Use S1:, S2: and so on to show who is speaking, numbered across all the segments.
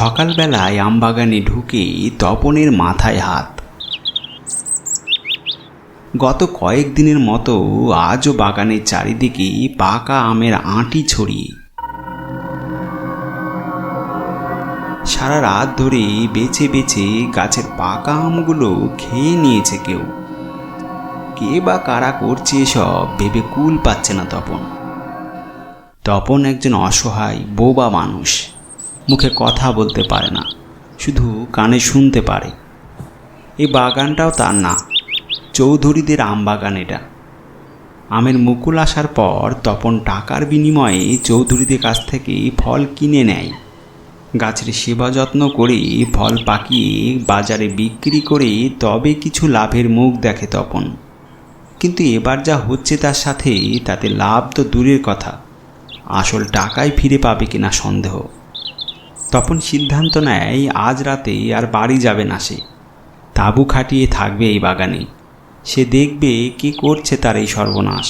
S1: সকালবেলায় আমবাগানে ঢুকে তপনের মাথায় হাত। গত কয়েকদিনের মতো আজও বাগানের চারিদিকে পাকা আমের আঁটি ছড়িয়ে। সারা রাত ধরে বেছে বেছে গাছের পাকা আমগুলো খেয়ে নিয়েছে কেউ। কে বা কারা করছে এসব ভেবে কুল পাচ্ছে না তপন একজন অসহায় বোবা মানুষ। মুখে কথা বলতে পারে না, শুধু কানে শুনতে পারে। এই বাগানটাও তার না, চৌধুরীদের আম বাগান এটা। আমের মুকুল আসার পর তপন টাকার বিনিময়ে চৌধুরীদের কাছ থেকে ফল কিনে নেয়। গাছের সেবা যত্ন করে ফল পাকিয়ে বাজারে বিক্রি করে তবে কিছু লাভের মুখ দেখে তপন। কিন্তু এবার যা হচ্ছে তার সাথে তাতে লাভ তো দূরের কথা, আসল টাকাই ফিরে পাবে কিনা সন্দেহ। তপন সিদ্ধান্ত নেয় আজ রাতে আর বাড়ি যাবে না সে, তাঁবু খাটিয়ে থাকবে এই বাগানে। সে দেখবে কি করছে তার এই সর্বনাশ।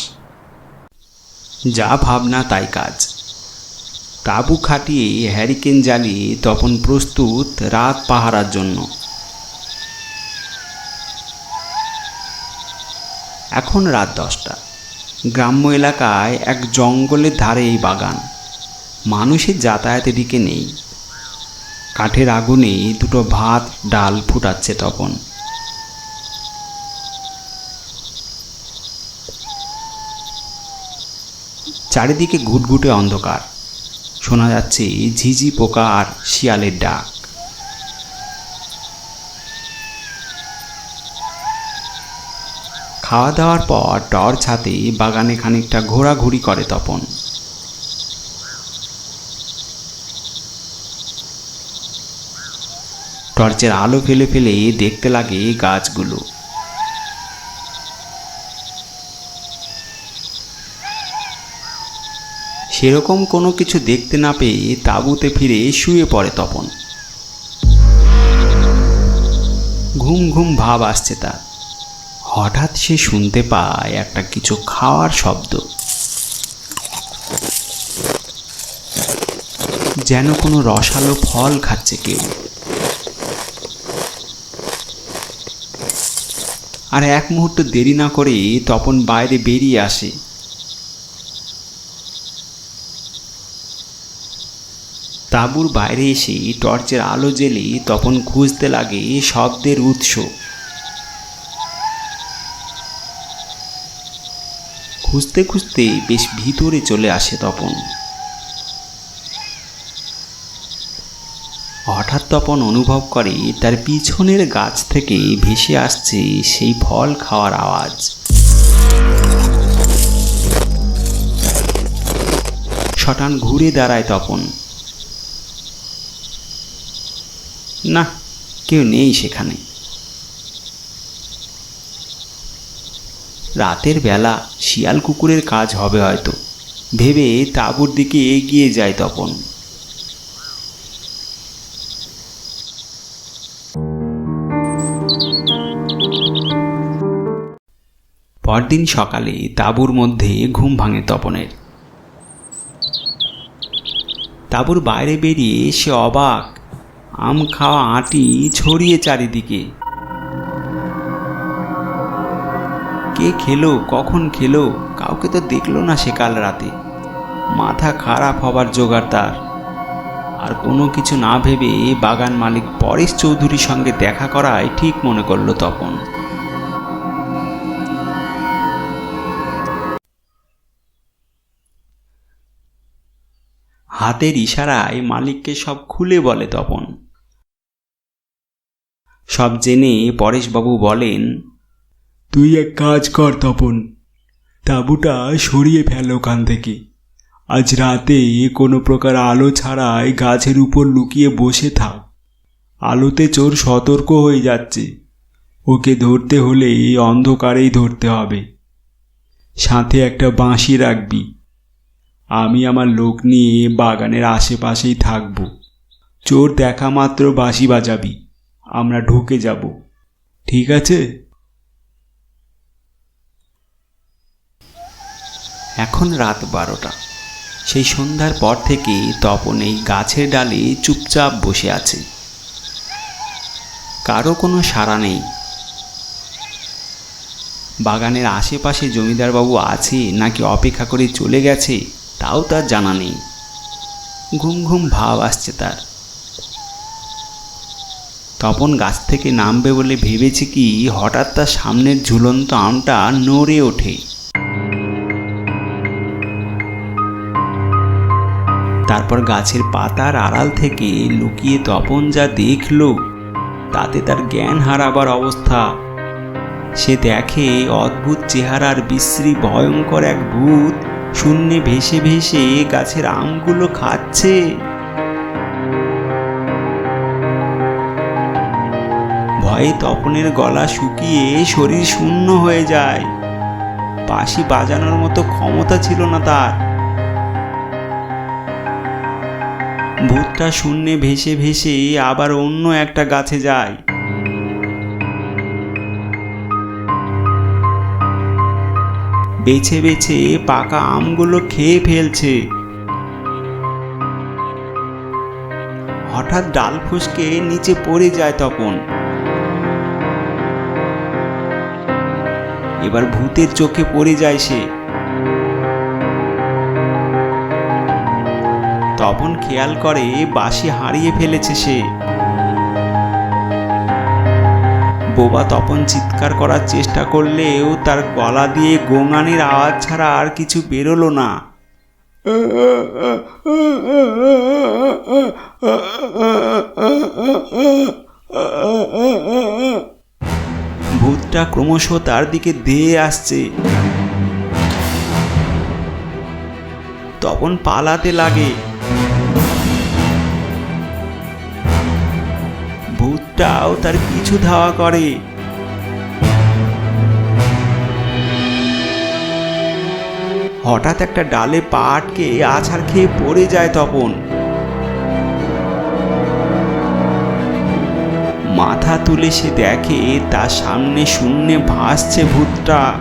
S1: যা ভাবনা তাই কাজ। তাঁবু খাটিয়ে হ্যারিকেন জ্বালিয়ে তপন প্রস্তুত রাত পাহারার জন্য। এখন রাত 10টা। গ্রাম্য এলাকায় এক জঙ্গলের ধারে এই বাগান। মানুষের যাতায়াতের দিকে নেই। কাঠের আগুনে দুটো ভাত ডাল ফুটাচ্ছে তপন। চারিদিকে ঘুটঘুটে অন্ধকার, শোনা যাচ্ছে ঝিঝি পোকা আর শিয়ালের ডাক। খাওয়া দাওয়ার পর টর্চ হাতে বাগানে খানিকটা ঘোরাঘুরি করে তপন। টর্চের আলো ফেলে ফেলে দেখতে লাগে গাছগুলো। সেরকম কোনো কিছু দেখতে না পেয়ে তাঁবুতে ফিরে শুয়ে পড়ে তপন। ঘুম ঘুম ভাব আসছে তার। হঠাৎ সে শুনতে পায় একটা কিছু খাওয়ার শব্দ, যেন কোনো রসালো ফল খাচ্ছে কেউ। আর এক মুহূর্ত দেরি না করে তপন বাইরে বেরিয়ে আসে। তাঁবুর বাইরে এসে টর্চের আলো জ্বেলে তপন খুঁজতে লাগে শব্দের উৎস। খুঁজতে খুঁজতে বেশ ভিতরে চলে আসে তপন। হঠাৎ তপন অনুভব করে তার পিছনের গাছ থেকে ভেসে আসছে সেই ফল খাওয়ার আওয়াজ। শটান ঘুরে দাঁড়ায় তপন। না, কেউ নেই সেখানে। রাতের বেলা শিয়াল কুকুরের কাজ হবে হয়তো ভেবে তাঁবুর দিকে এগিয়ে যায় তপন। পরদিন সকালে তাঁবুর মধ্যে ঘুম ভাঙে তপনের। তাঁবুর বাইরে বেরিয়ে সে অবাক, আম খাওয়া আঁটি ছড়িয়ে চারিদিকে। কে খেলো, কখন খেলো, কাউকে তো দেখলো না সে কাল রাতে। মাথা খারাপ হবার জোগাড় তার। আর কোনো কিছু না ভেবে বাগান মালিক পরেশ চৌধুরীর সঙ্গে দেখা করায় ঠিক মনে করল তপন। হাতের ইশারায় মালিককে সব খুলে বলে তপন। সব জেনে পরেশবাবু বলেন,
S2: তুই এক কাজ কর তপন, তাঁবুটা সরিয়ে ফেল ওখান থেকে। আজ রাতে কোনো প্রকার আলো ছাড়াই গাছের উপর লুকিয়ে বসে থাক। আলোতে চোর সতর্ক হয়ে যাচ্ছে, ওকে ধরতে হলে অন্ধকারেই ধরতে হবে। সাথে একটা বাঁশি রাখবি। আমি আমার লোক নিয়ে বাগানের আশেপাশেই থাকব। চোর দেখা মাত্র বাঁশি বাজাবি, আমরা ঢুকে যাব। ঠিক আছে?
S1: এখন রাত 12টা। সেই সন্ধ্যার পর থেকে তপন এই গাছের ডালে চুপচাপ বসে আছে। কারো কোনো সাড়া নেই। বাগানের আশেপাশে জমিদারবাবু আছে নাকি অপেক্ষা করে চলে গেছে তাও তার জানা নেই। ঘুম ঘুম ভাব আসছে তার। তপন গাছ থেকে নামবে বলে ভেবেছে কি, হঠাৎ তার সামনের ঝুলন্ত আমটা নড়ে ওঠে। তারপর গাছের পাতার আড়াল থেকে লুকিয়ে তপন যা দেখল তাতে তার জ্ঞান হারাবার অবস্থা। সে দেখে অদ্ভুত চেহারার বিশ্রী ভয়ঙ্কর এক ভূত শূন্যে ভেসে ভেসে গাছের আমগুলো খাচ্ছে। ভয়ে তপনের গলা শুকিয়ে শরীর শূন্য হয়ে যায়। বাঁশি বাজানোর মতো ক্ষমতা ছিল না তার। ভূতটা শূন্যে ভেসে ভেসে আবার অন্য একটা গাছে যায়। বেছে বেছে পাকা আমগুলো খেয়ে ফেলছে। হঠাৎ ডাল ফসকে নিচে পড়ে যায় তপন। এবার ভূতের চোখে পড়ে যায় সে। তপন খেয়াল করে বাঁশি হারিয়ে ফেলেছে সে। বোবা তপন চিৎকার করার চেষ্টা করলেও তার গলা দিয়ে গোঙানির আওয়াজ ছাড়া আর কিছু বেরোলো না। ভূতটা ক্রমশ তার দিকে ধেয়ে আসছে। তপন পালাতে লাগে। ভূতটাও তার পিছু ধাওয়া করে। হঠাৎ একটা ডালে পা আটকে আছাড় খেয়ে পড়ে যায় তপন। মাথা তুলে সে দেখে তার সামনে শূন্যে ভাসছে ভূতটা।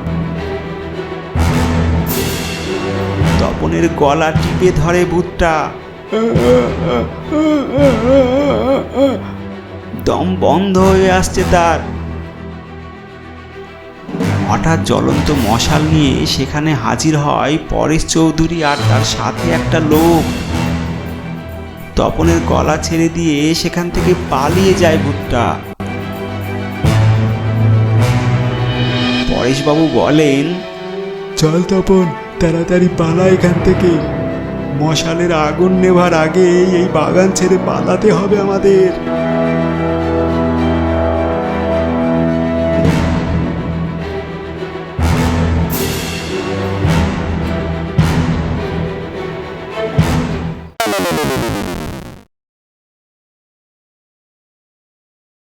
S1: তপনের গলা টিপে ধরে ভূতটা। দম বন্ধ হয়ে আসছে তার। হঠাৎ জ্বলন্ত মশাল নিয়ে সেখানে হাজির হয় পরেশ চৌধুরী আর তার সাথে একটা লোক। তপনের গলা ছেড়ে দিয়ে সেখান থেকে পালিয়ে যায় ভূতটা। পরেশবাবু বলেন,
S2: চল তপন, তাড়াতাড়ি পালা এখান থেকে। মশালের আগুন নেভার আগে এই বাগান ছেড়ে পালাতে হবে আমাদের।